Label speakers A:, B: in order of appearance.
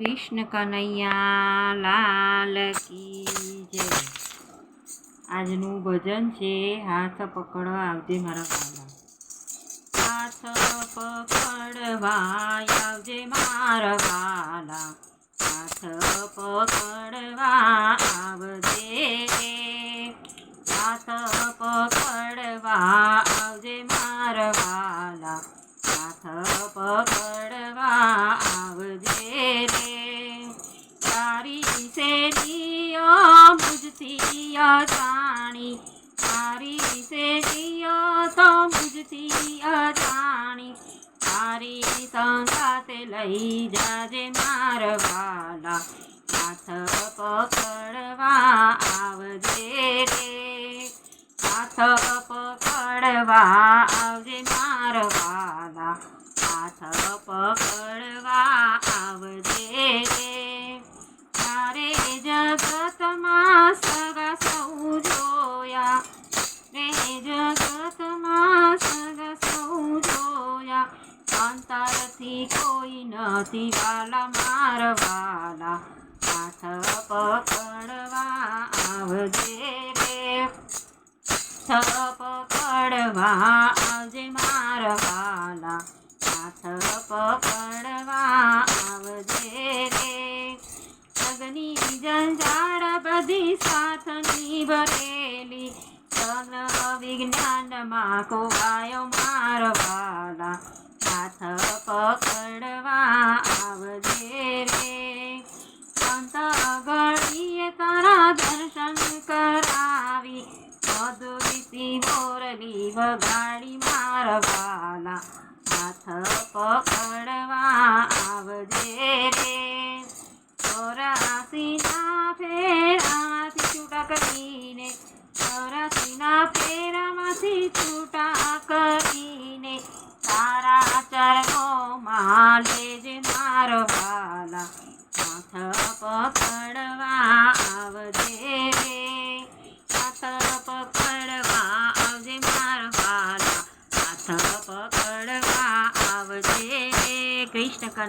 A: કૃષ્ણ કનૈયા લાલ કી જય। આજનું ભજન છે હાથ પકડવા આવજે મારા વાલા। હાથ પકડવા આવજે મારા વાલા, હાથ પકડવા આવજે, હાથ પકડવા આવજે મારા વાલા, હાથ પકડવા આવજે રે। તારી શેરીઓ બુજતી અજાણી, તારી શેરીઓ તો બુજતી અજાણી, તારી સંગાતે લઈ જાજે મારા વાલા, હાથ પકડવા આવજે રે, હાથ પકડવા આવજે મારા વાલા, હાથ પકડવા આવજે રે। તારે જગતમાં સગા સૌ જોયા રે, જગતમાં સગા સૌ જોયા, અંતરથી કોઈ નથી વાલા મારા વાલા, હાથ પકડવા આવજે રે, હાથ પકડવા આવજે મારા વાલા, હાથ પકડવા આવજે રે। જગની જંજાળ બધી સાથની ભરેલી, જગ વિજ્ઞાનમાં કોવાયો મારા વાલા, હાથ પકડવા આવજે રે। સંત ઘડીએ તારા દર્શન કરાવી, મધુરીથી મોરલી વગાડી મારા વાલા, હાથ પકડવા આવજે રે। 84ના ફેરામાંથી છૂટા કરીને, 84ના ફેરામાંથી છૂટા કરીને, તારા ચરણોમાં